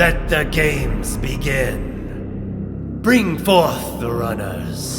Let the games begin. Bring forth the runners.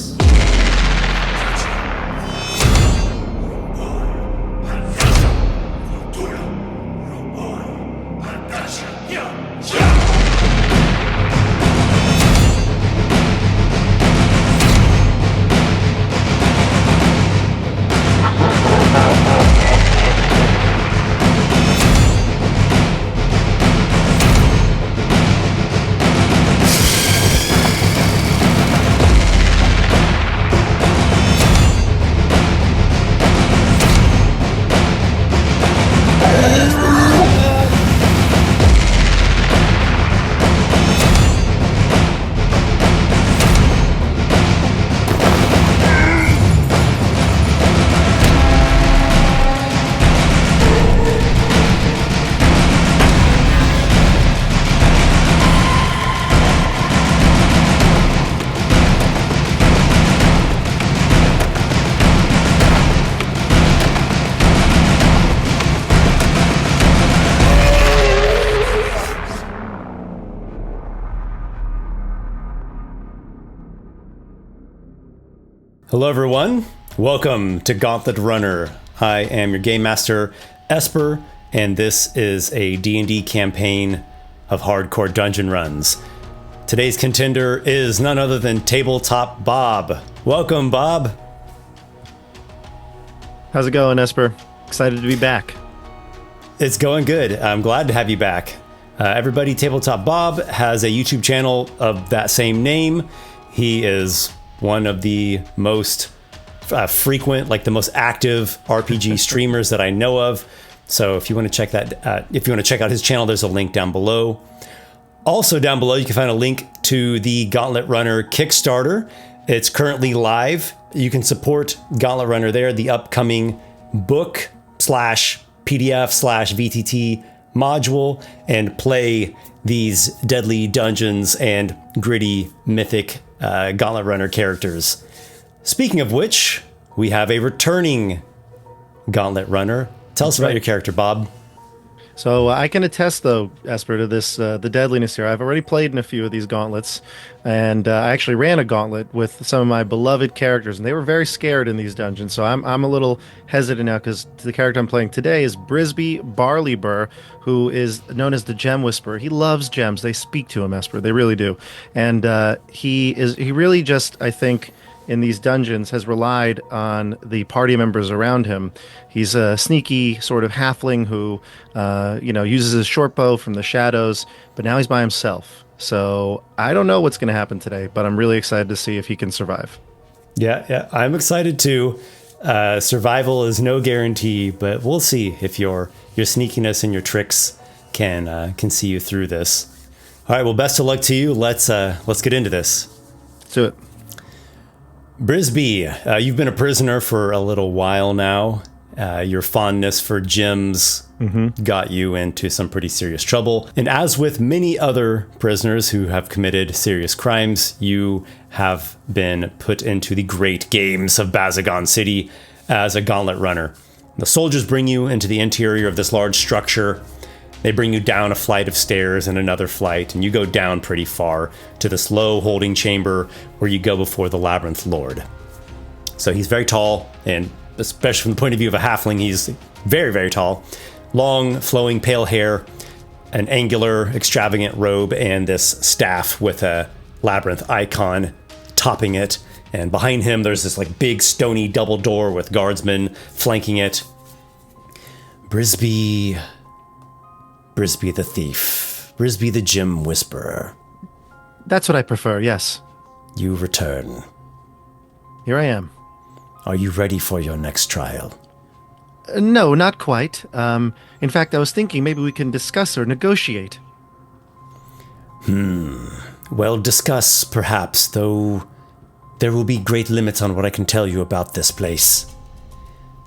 Hello everyone, welcome to Gauntlet Runner. I am your Game Master, Esper, and this is a D&D campaign of hardcore dungeon runs. Today's contender is none other than Tabletop Bob. Welcome, Bob. How's it going, Esper? Excited to be back. It's going good. I'm glad to have you back. Everybody, Tabletop Bob has a YouTube channel of that same name. He is one of the most frequent, like the most active RPG streamers that I know of. So if you want to check that, if you want to check out his channel, there's a link down below. Also down below, you can find a link to the Gauntlet Runner Kickstarter. It's currently live. You can support Gauntlet Runner there, the upcoming book /PDF /VTT module, and play these deadly dungeons and gritty mythic Gauntlet Runner characters. Speaking of which, we have a returning Gauntlet Runner. Tell us about your character, Bob. So I can attest, though, Esper, to this the deadliness here. I've already played in a few of these gauntlets, and I actually ran a gauntlet with some of my beloved characters, and they were very scared in these dungeons. So I'm a little hesitant now because the character I'm playing today is Brisby Barleybur, who is known as the Gem Whisperer. He loves gems. They speak to him, Esper. They really do. And he really just, I think, in these dungeons has relied on the party members around him. He's a sneaky sort of halfling who, uses his short bow from the shadows, but now he's by himself. So I don't know what's going to happen today, but I'm really excited to see if he can survive. Yeah, I'm excited too. Survival is no guarantee, but we'll see if your sneakiness and your tricks can see you through this. All right, well, best of luck to you. Let's get into this. Let's do it. Brisby, you've been a prisoner for a little while now. Your fondness for gems got you into some pretty serious trouble. And as with many other prisoners who have committed serious crimes, you have been put into the great games of Bazagon City as a gauntlet runner. The soldiers bring you into the interior of this large structure. They bring you down a flight of stairs and another flight, and you go down pretty far to this low holding chamber where you go before the Labyrinth Lord. So he's very tall, and especially from the point of view of a halfling, he's very, very tall. Long, flowing, pale hair, an angular, extravagant robe, and this staff with a labyrinth icon topping it. And behind him, there's this like big stony double door with guardsmen flanking it. Brisby the thief. Brisby the Gem Whisperer. That's what I prefer, yes. You return. Here I am. Are you ready for your next trial? No, not quite. In fact, I was thinking maybe we can discuss or negotiate. Well, discuss, perhaps, though there will be great limits on what I can tell you about this place.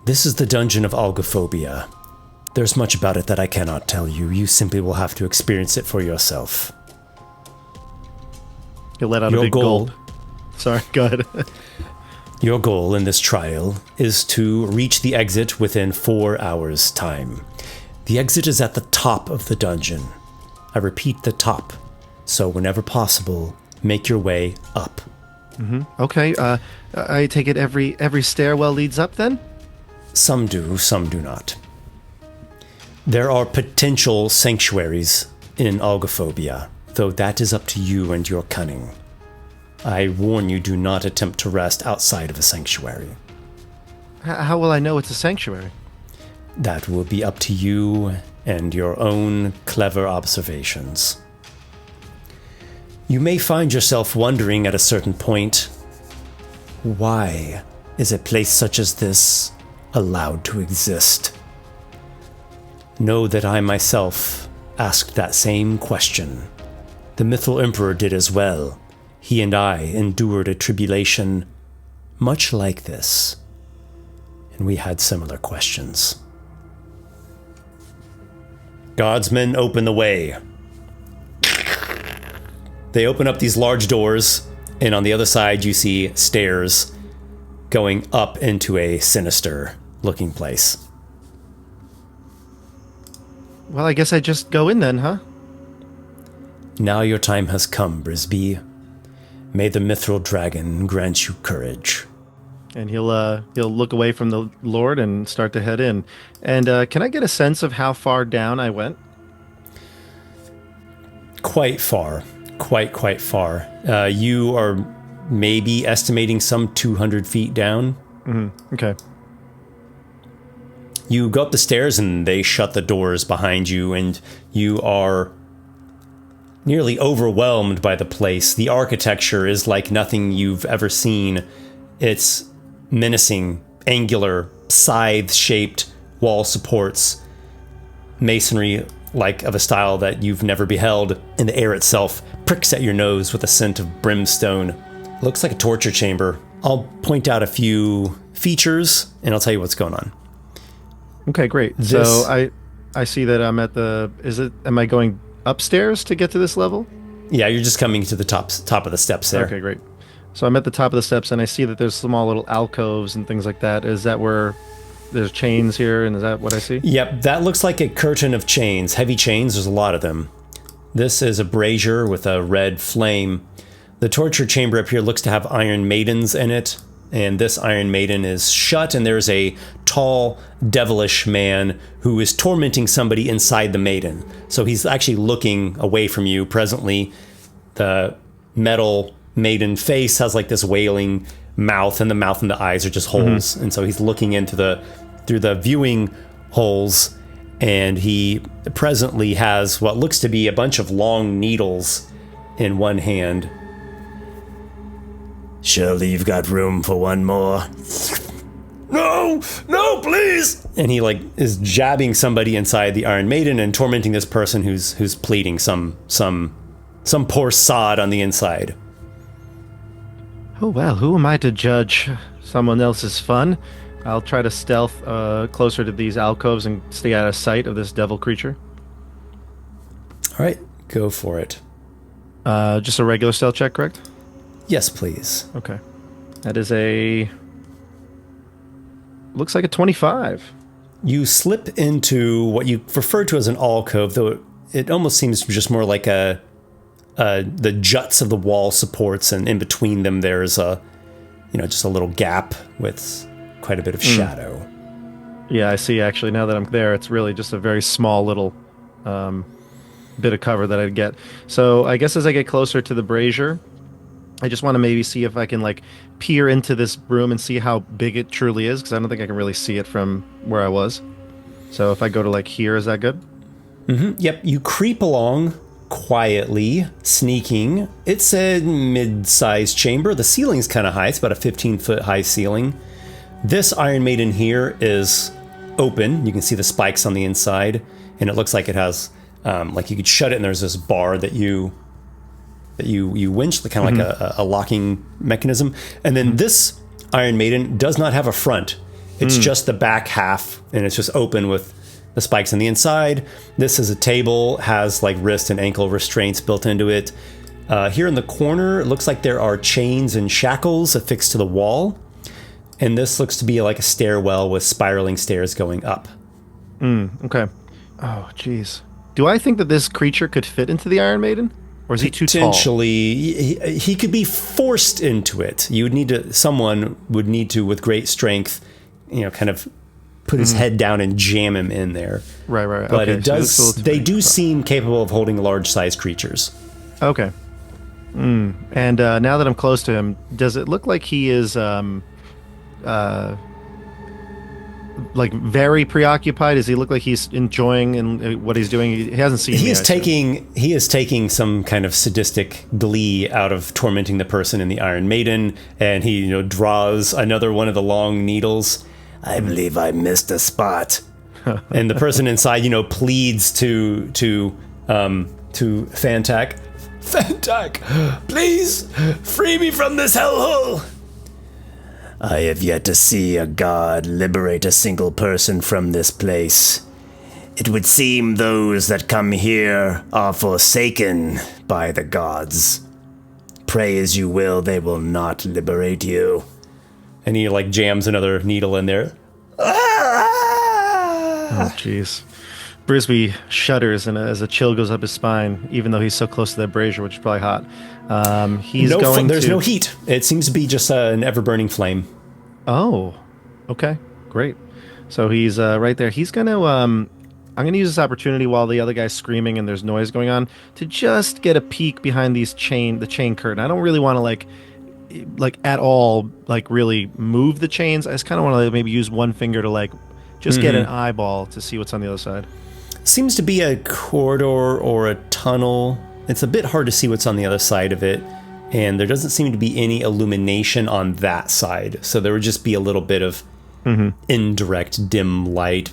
This is the Dungeon of Algophobia. There's much about it that I cannot tell you. You simply will have to experience it for yourself. You let out a big gulp. Sorry, go ahead. Your goal in this trial is to reach the exit within 4 hours' time. The exit is at the top of the dungeon. I repeat, the top. So whenever possible, make your way up. Okay, I take it every stairwell leads up then? Some do, some do not. There are potential sanctuaries in Algophobia, though that is up to you and your cunning. I warn you, do not attempt to rest outside of a sanctuary. How will I know it's a sanctuary? That will be up to you and your own clever observations. You may find yourself wondering at a certain point, why is a place such as this allowed to exist? Know that I myself asked that same question. The Mythal Emperor did as well. He and I endured a tribulation much like this, and we had similar questions. Godsmen, open the way. They open up these large doors, and on the other side you see stairs going up into a sinister-looking place. Well, I guess I just go in then, huh? Now your time has come, Brisby. May the Mithril Dragon grant you courage. And he'll look away from the Lord and start to head in. And can I get a sense of how far down I went? Quite far. Quite far. You are maybe estimating some 200 feet down. Okay. You go up the stairs and they shut the doors behind you, and you are nearly overwhelmed by the place. The architecture is like nothing you've ever seen. It's menacing, angular, scythe-shaped wall supports, masonry like of a style that you've never beheld, and the air itself pricks at your nose with a scent of brimstone. Looks like a torture chamber. I'll point out a few features, and I'll tell you what's going on. Okay, great. So I see that I'm at the... Am I going upstairs to get to this level? Yeah, you're just coming to the top of the steps there. Okay, great. So I'm at the top of the steps, and I see that there's small little alcoves and things like that. Is that where there's chains here, and is that what I see? Yep, that looks like a curtain of chains. Heavy chains, there's a lot of them. This is a brazier with a red flame. The torture chamber up here looks to have Iron Maidens in it, and this Iron Maiden is shut, and there's a tall, devilish man who is tormenting somebody inside the maiden. So he's actually looking away from you presently. The metal maiden face has like this wailing mouth, and the mouth and the eyes are just holes. And so he's looking through the viewing holes, and he presently has what looks to be a bunch of long needles in one hand. Surely you've got room for one more. No, please! And he is jabbing somebody inside the Iron Maiden and tormenting this person who's pleading some poor sod on the inside. Oh, well, who am I to judge someone else's fun? I'll try to stealth closer to these alcoves and stay out of sight of this devil creature. All right, go for it. Just a regular stealth check, correct? Yes, please. Okay. That is looks like a 25. You slip into what you refer to as an alcove, though it almost seems just more like the juts of the wall supports, and in between them there's just a little gap with quite a bit of shadow. Yeah, I see. Actually, now that I'm there, it's really just a very small little bit of cover that I'd get. So I guess as I get closer to the brazier, I just want to maybe see if I can peer into this room and see how big it truly is, because I don't think I can really see it from where I was. So if I go to here, is that good? Mm-hmm. Yep, you creep along quietly, sneaking. It's a mid-sized chamber. The ceiling's kind of high. It's about a 15-foot high ceiling. This Iron Maiden here is open. You can see the spikes on the inside, and it looks like it has, you could shut it, and there's this bar that you winch, kind of like a locking mechanism. And then this Iron Maiden does not have a front. It's just the back half, and it's just open with the spikes on the inside. This is a table, has wrist and ankle restraints built into it. Here in the corner, it looks like there are chains and shackles affixed to the wall. And this looks to be like a stairwell with spiraling stairs going up. Okay. Oh, jeez. Do I think that this creature could fit into the Iron Maiden? Or is he too tall? Potentially, he could be forced into it. You would need to, someone would need to, with great strength, kind of put his head down and jam him in there. Right. But okay, it does. They do seem capable of holding large-sized creatures. Okay. And now that I'm close to him, does it look like he is like very preoccupied? Does he look like he's enjoying what he's doing? He hasn't seen me. He is taking some kind of sadistic glee out of tormenting the person in the Iron Maiden, and he draws another one of the long needles. I believe I missed a spot. And the person inside pleads to Fantak. Fantak, please free me from this hellhole. I have yet to see a god liberate a single person from this place. It would seem those that come here are forsaken by the gods. Pray as you will, they will not liberate you. And he jams another needle in there. Oh, jeez. Brisby shudders as a chill goes up his spine, even though he's so close to that brazier, which is probably hot. There's no heat. It seems to be just an ever-burning flame. Oh, okay, great. So he's right there. He's going to... I'm going to use this opportunity while the other guy's screaming and there's noise going on to just get a peek behind the chain curtain. I don't really want to at all really move the chains. I just kind of want to maybe use one finger to just get an eyeball to see what's on the other side. Seems to be a corridor or a tunnel. It's a bit hard to see what's on the other side of it, and there doesn't seem to be any illumination on that side. So there would just be a little bit of indirect dim light,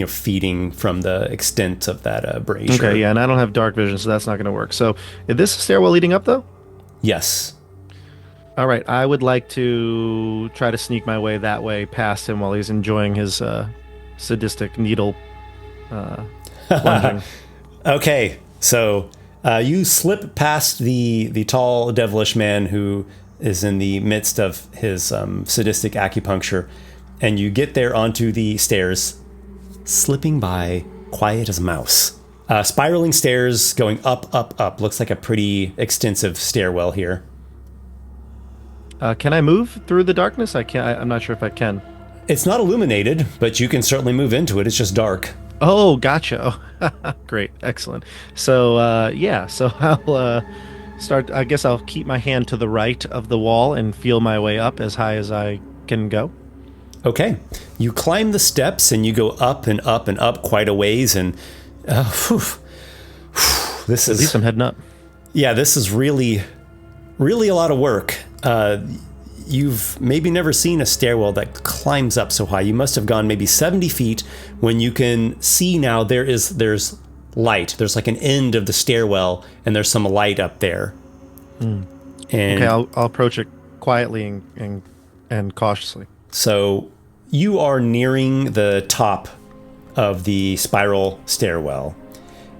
feeding from the extent of that brazier. Okay, yeah, and I don't have dark vision, so that's not going to work. So is this a stairwell leading up, though? Yes. All right, I would like to try to sneak my way that way past him while he's enjoying his sadistic needle plunging. Okay, so you slip past the tall, devilish man who is in the midst of his sadistic acupuncture, and you get there onto the stairs, slipping by quiet as a mouse. Spiraling stairs going up, up, up. Looks like a pretty extensive stairwell here. Can I move through the darkness? I can't. I'm not sure if I can. It's not illuminated, but you can certainly move into it. It's just dark. Oh, gotcha. Great. Excellent. So, so I'll start. I guess I'll keep my hand to the right of the wall and feel my way up as high as I can go. Okay. You climb the steps and you go up and up and up quite a ways. And this is... At least I'm heading up. Yeah, this is really, really a lot of work. You've maybe never seen a stairwell that climbs up so high. You must have gone maybe 70 feet when you can see now there's light. There's an end of the stairwell and there's some light up there. And okay, I'll approach it quietly and cautiously. So you are nearing the top of the spiral stairwell,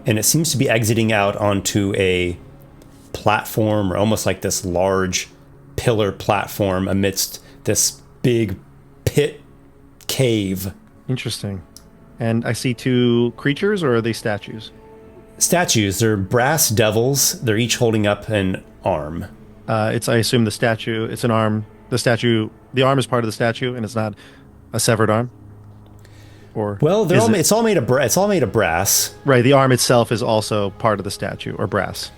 and it seems to be exiting out onto a platform, or almost like this large pillar platform amidst this big pit cave. Interesting. And I see two creatures, or are they statues? Statues. They're brass devils. They're each holding up an arm. I assume the statue, it's an arm. The arm is part of the statue, and it's not a severed arm? Or well, it's all made of brass. Right, the arm itself is also part of the statue, or brass.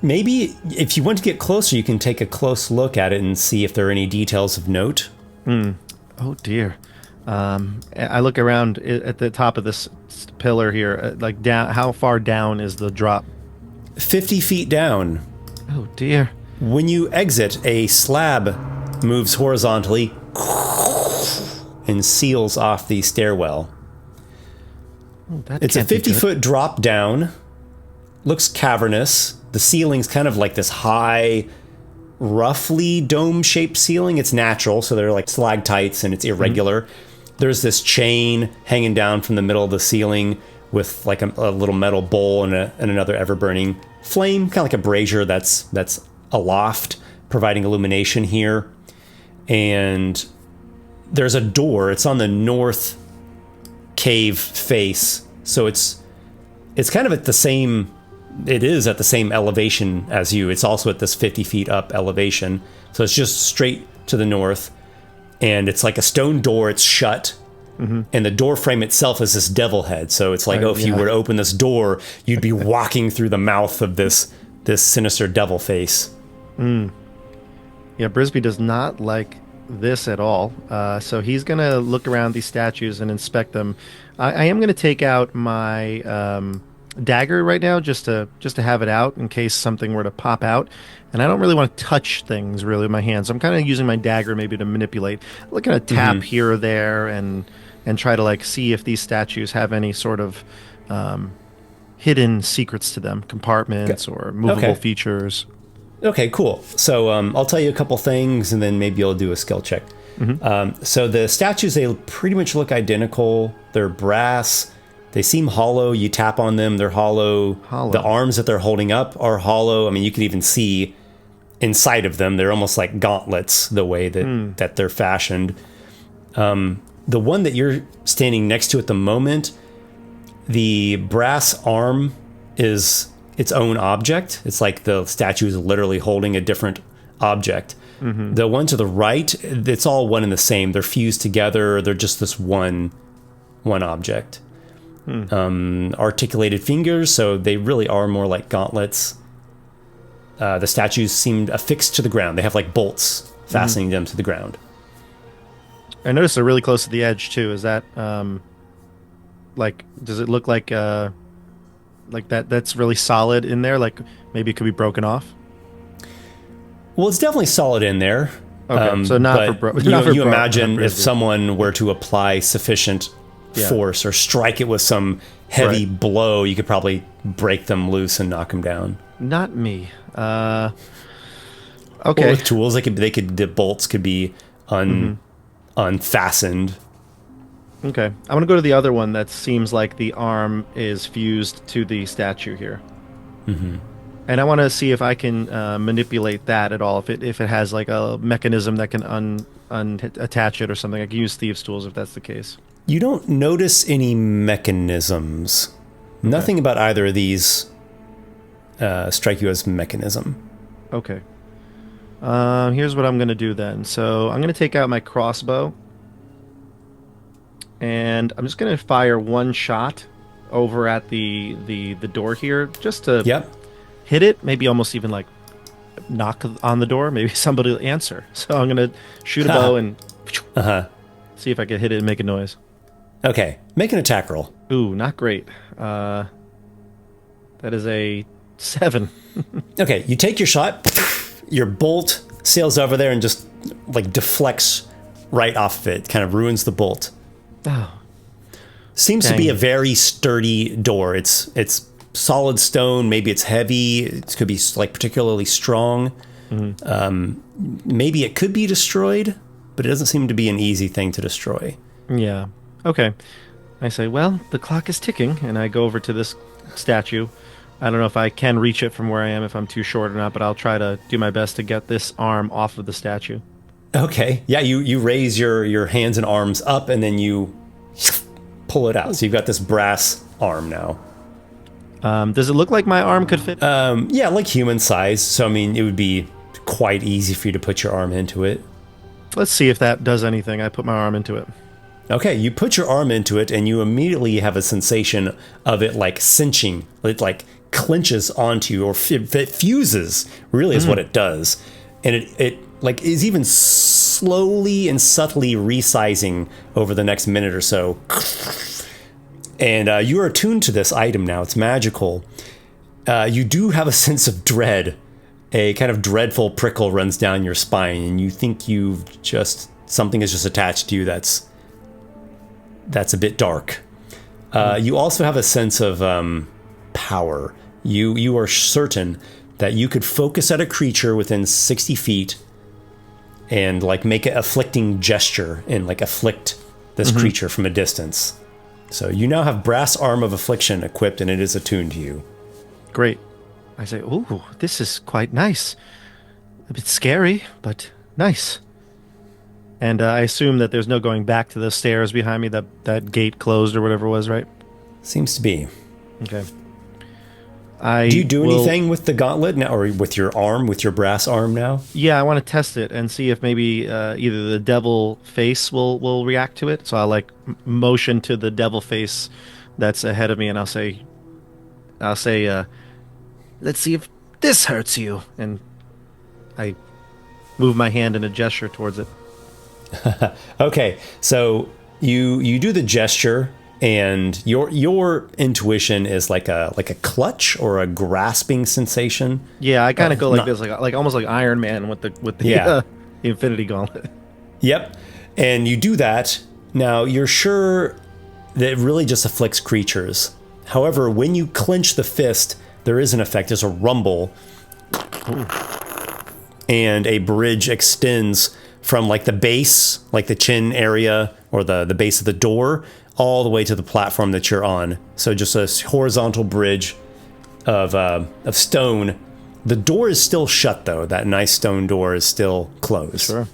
Maybe if you want to get closer, you can take a close look at it and see if there are any details of note. Oh, dear. I look around at the top of this pillar here, down. How far down is the drop? 50 feet down. Oh, dear. When you exit, a slab moves horizontally and seals off the stairwell. Oh, it's a 50-foot drop down. Looks cavernous. The ceiling's kind of like this high, roughly dome-shaped ceiling. It's natural, so they're like stalactites, and it's irregular. There's this chain hanging down from the middle of the ceiling with like a little metal bowl and another ever-burning flame, kind of like a brazier that's aloft, providing illumination here. And there's a door. It's on the north cave face, so it's it's kind of at the same. It is at the same elevation as you. It's also at this 50 feet up elevation. So it's just straight to the north. And it's like a stone door. It's shut. Mm-hmm. And the door frame itself is this devil head. So it's like, if you were to open this door, you'd be walking through the mouth of this sinister devil face. Mm. Yeah, Brisby does not like this at all. So he's going to look around these statues and inspect them. I am going to take out my... dagger right now just to have it out in case something were to pop out, and I don't really want to touch things really with my hands. I'm kind of using my dagger maybe to manipulate. I'm looking at tap here or there and try to like see if these statues have any sort of hidden secrets to them, compartments or movable features. Okay, cool. So I'll tell you a couple things and then maybe you'll do a skill check. So the statues, they pretty much look identical. They're brass. They seem hollow. You tap on them, they're hollow. The arms that they're holding up are hollow. I mean, you can even see inside of them. They're almost like gauntlets, the way that they're fashioned. The one that you're standing next to at the moment, the brass arm is its own object. It's like the statue is literally holding a different object. Mm-hmm. The one to the right, it's all one and the same. They're fused together. They're just this one object. Articulated fingers, so they really are more like gauntlets. The statues seemed affixed to the ground. They have like bolts fastening them to the ground. I noticed they're really close to the edge too. Is that like, does it look like that's really solid in there? Like maybe it could be broken off? Well, it's definitely solid in there. Okay, so not for you imagine if someone were to apply sufficient force or strike it with some heavy blow, you could probably break them loose and knock them down. Not me. Okay. Or with tools, the bolts could be unfastened. Okay, I'm gonna go to the other one that seems like the arm is fused to the statue here, and I want to see if I can manipulate that at all. If it has like a mechanism that can unattach it or something, I can use thieves' tools if that's the case. You don't notice any mechanisms. Okay. Nothing about either of these strike you as mechanism. Okay. Here's what I'm going to do then. So I'm going to take out my crossbow. And I'm just going to fire one shot over at the door here. Just to hit it. Maybe almost even like knock on the door. Maybe somebody will answer. So I'm going to shoot a bow and see if I can hit it and make a noise. Okay, make an attack roll. Ooh, not great. That is a 7. Okay, you take your shot. Your bolt sails over there and just like deflects right off of it. Kind of ruins the bolt. Oh. Seems to be a very sturdy door. It's solid stone. Maybe it's heavy. It could be like particularly strong. Maybe it could be destroyed, but it doesn't seem to be an easy thing to destroy. Yeah. Okay. I say, well, the clock is ticking, and I go over to this statue. I don't know if I can reach it from where I am, if I'm too short or not, but I'll try to do my best to get this arm off of the statue. Okay. Yeah, you raise your hands and arms up, and then you pull it out. So you've got this brass arm now. Does it look like my arm could fit? Yeah, like human size. So, I mean, it would be quite easy for you to put your arm into it. Let's see if that does anything. I put my arm into it. Okay, you put your arm into it, and you immediately have a sensation of it like cinching. It like clinches onto you, or it fuses, really is what it does. And it like is even slowly and subtly resizing over the next minute or so. And you are attuned to this item now. It's magical. You do have a sense of dread. A kind of dreadful prickle runs down your spine, and you think something is just attached to you that's a bit dark. You also have a sense of power. You are certain that you could focus at a creature within 60 feet and like make an afflicting gesture and like afflict this creature from a distance. So you now have brass arm of affliction equipped, and it is attuned to you. Great. I say, ooh, this is quite nice. A bit scary, but nice. And I assume that there's no going back to the stairs behind me, that gate closed or whatever it was, right? Seems to be. Okay. Do you do anything with the gauntlet now, or with your arm, with your brass arm now? Yeah, I want to test it and see if maybe either the devil face will react to it. So I'll like motion to the devil face that's ahead of me, and I'll say, let's see if this hurts you. And I move my hand in a gesture towards it. Okay, so you do the gesture, and your intuition is like a clutch or a grasping sensation. Yeah, I kind of go like this, like almost like Iron Man with the the Infinity Gauntlet. Yep, and you do that. Now you're sure that it really just afflicts creatures. However, when you clench the fist, there is an effect. There's a rumble, and a bridge extends from like the base, like the chin area or the base of the door, all the way to the platform that you're on. So just a horizontal bridge of stone. The door is still shut, though. That nice stone door is still closed. Sure.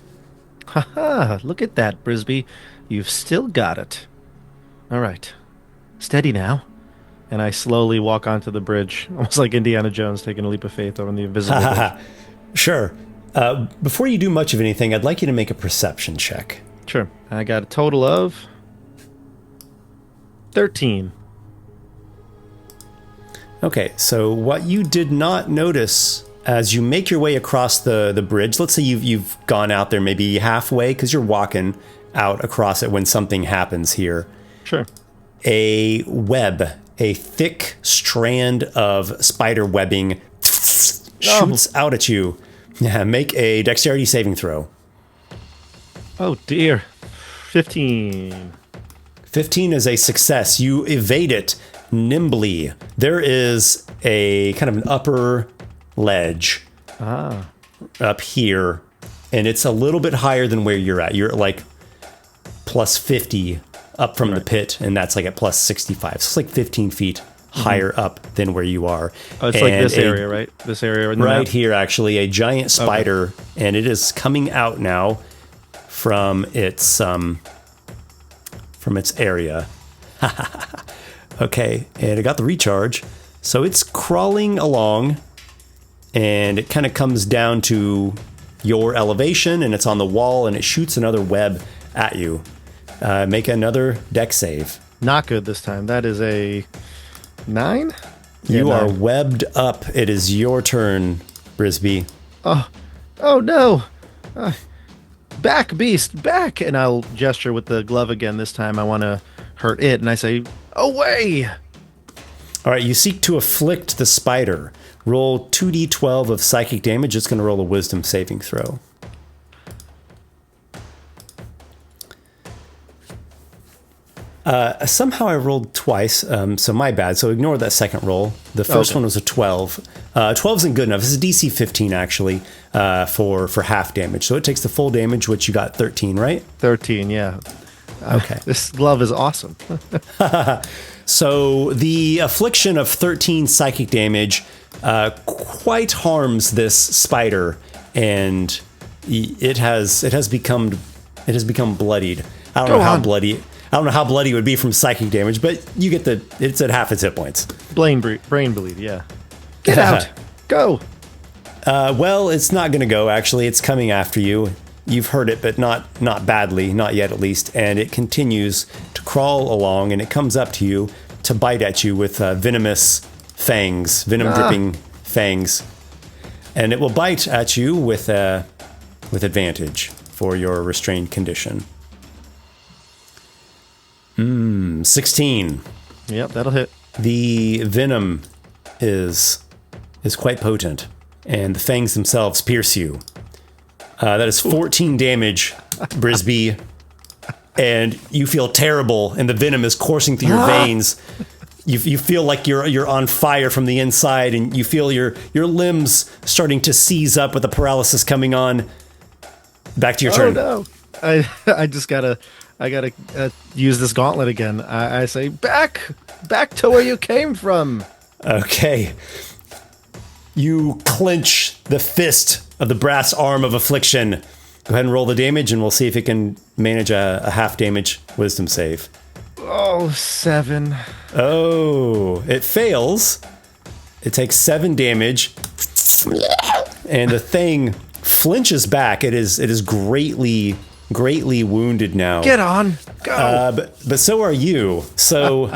Haha, look at that, Brisby. You've still got it. All right. Steady now. And I slowly walk onto the bridge, almost like Indiana Jones taking a leap of faith over the invisible bridge. Sure. Before you do much of anything, I'd like you to make a perception check. Sure. I got a total of 13. Okay, so what you did not notice as you make your way across the bridge, let's say you've gone out there maybe halfway because you're walking out across it when something happens here. Sure. A web, a thick strand of spider webbing shoots out at you. Yeah, make a dexterity saving throw. Oh dear. 15. 15 is a success. You evade it nimbly. There is a kind of an upper ledge up here, and it's a little bit higher than where you're at. You're at like plus 50 up from the pit, and that's like at plus 65. So it's like 15 feet higher up than where you are. Oh, it's like this area, right? This area in the right map? Here, actually, a giant spider, and it is coming out now from its area. Okay, and it got the recharge, so it's crawling along, and it kind of comes down to your elevation, and it's on the wall, and it shoots another web at you. Make another dex save. Not good this time. That is a 9? You are webbed up. It is your turn, Brisby. Oh no! Back, beast, back! And I'll gesture with the glove again. This time I want to hurt it, and I say, away! All right, you seek to afflict the spider. Roll 2d12 of psychic damage. It's going to roll a wisdom saving throw. Somehow I rolled twice, so my bad. So ignore that second roll. The first one was a 12. 12 isn't good enough. This is DC 15, actually, for half damage. So it takes the full damage, which you got 13, right? 13, yeah. Okay. This glove is awesome. So the affliction of 13 psychic damage quite harms this spider, and it has become bloodied. I don't know how bloody it would be from psychic damage, but you get it's at half its hit points. Brain bleed, yeah. Get out! Go! Well, it's not going to go, actually. It's coming after you. You've heard it, but not badly, not yet at least. And it continues to crawl along, and it comes up to you to bite at you with venomous fangs, venom-dripping fangs. And it will bite at you with advantage for your restrained condition. 16. Yep, that'll hit. The venom is quite potent, and the fangs themselves pierce you. That is 14 damage, Brisby, and you feel terrible, and the venom is coursing through your veins. You feel like you're on fire from the inside, and you feel your limbs starting to seize up with the paralysis coming on. Back to your turn. Oh no! I gotta use this gauntlet again. I say back to where you came from. Okay. You clench the fist of the brass arm of affliction. Go ahead and roll the damage, and we'll see if it can manage a half damage wisdom save. Oh, 7. Oh, it fails. It takes 7 damage, and the thing flinches back. It is greatly wounded now. Get on, go. But so are you. So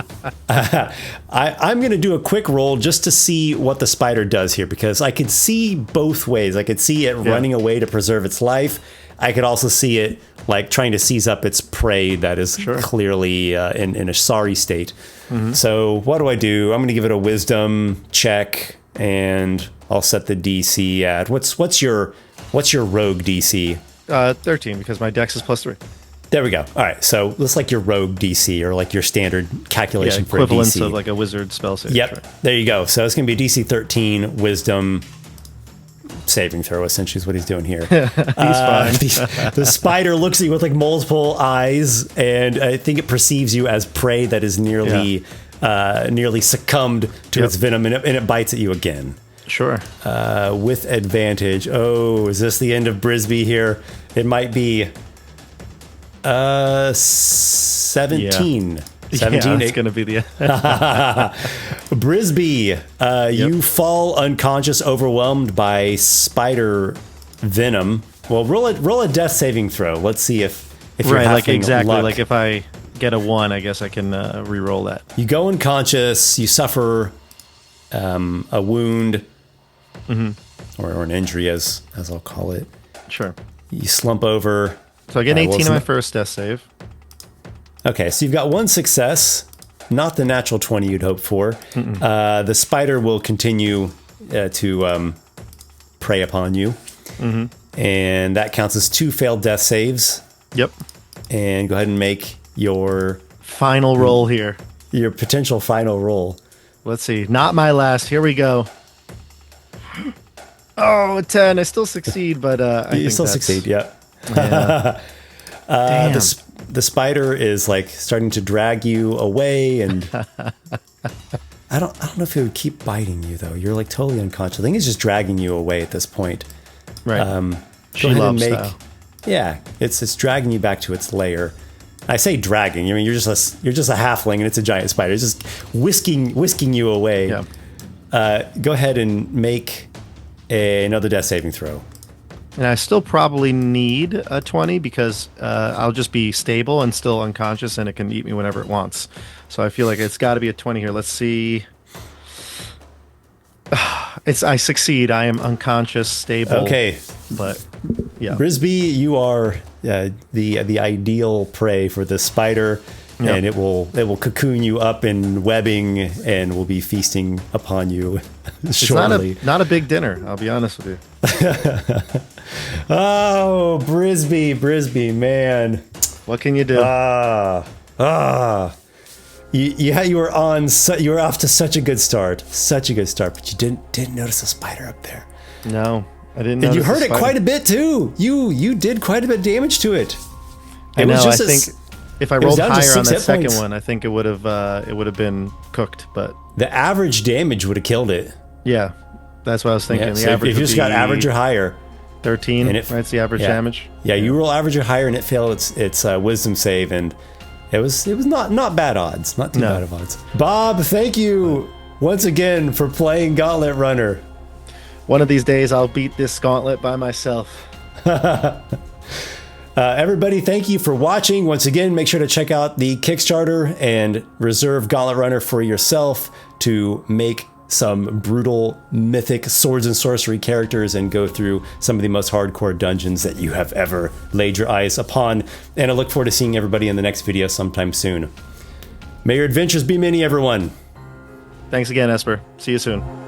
I'm going to do a quick roll just to see what the spider does here, because I could see both ways. I could see it running away to preserve its life. I could also see it like trying to seize up its prey that is clearly in a sorry state. So what do? I'm going to give it a wisdom check, and I'll set the DC at what's your rogue DC? 13, because my dex is +3. There we go. All right, so looks like your rogue DC, or like your standard calculation for a DC. Equivalence of like a wizard spell save. Yep, right. There you go. So it's going to be DC 13 wisdom saving throw, essentially, is what he's doing here. He's fine. The spider looks at you with like multiple eyes, and I think it perceives you as prey that is nearly succumbed to its venom, and it bites at you again. Sure. With advantage. Oh, is this the end of Brisby here? It might be 17. 17. It's going to be the Brisby, you fall unconscious, overwhelmed by spider venom. Well, roll a death saving throw. Let's see if you're having like exactly luck. like if I get a 1, I guess I can re-roll that. You go unconscious. You suffer a wound, or an injury, as I'll call it. Sure. You slump over. So I get 18 on my first death save. Okay, so you've got 1 success, not the natural 20 you'd hope for. The spider will continue to prey upon you, and that counts as 2 failed death saves. Yep. And go ahead and make your final roll here. Your potential final roll. Let's see. Not my last. Here we go. Oh, a 10. I still succeed, but you still succeed. Yeah. Damn. The spider is like starting to drag you away, and I don't know if it would keep biting you though. You're like totally unconscious. I think it's just dragging you away at this point. Right. Shelob style. It's dragging you back to its lair. I say dragging. I mean you're just a halfling, and it's a giant spider. It's just whisking you away. Yeah. Go ahead and make another death saving throw. And I still probably need a 20 because I'll just be stable and still unconscious, and it can eat me whenever it wants. So I feel like it's got to be a 20 here. Let's see. I succeed. I am unconscious, stable. Okay. But yeah. Brisby, you are the ideal prey for this spider. Yep. And it will cocoon you up in webbing and will be feasting upon you shortly. It's not a big dinner, I'll be honest with you. Oh, Brisby, man. What can you do? You were off to such a good start, but you didn't notice a spider up there. No, I didn't. And you heard it quite a bit too. You did quite a bit of damage to it. I think if I rolled higher on that second one, I think it would have been cooked. But the average damage would have killed it. Yeah, that's what I was thinking. Yeah, the so average if you just got average or higher, 13. Right, it's the average damage. Yeah, you roll average or higher, and it failed its wisdom save, and it was not bad odds, not too bad of odds. Bob, thank you once again for playing Gauntlet Runner. One of these days, I'll beat this gauntlet by myself. Everybody, thank you for watching. Once again, make sure to check out the Kickstarter and reserve Gauntlet Runner for yourself to make some brutal mythic swords and sorcery characters and go through some of the most hardcore dungeons that you have ever laid your eyes upon. And I look forward to seeing everybody in the next video sometime soon. May your adventures be many, everyone. Thanks again, Esper. See you soon.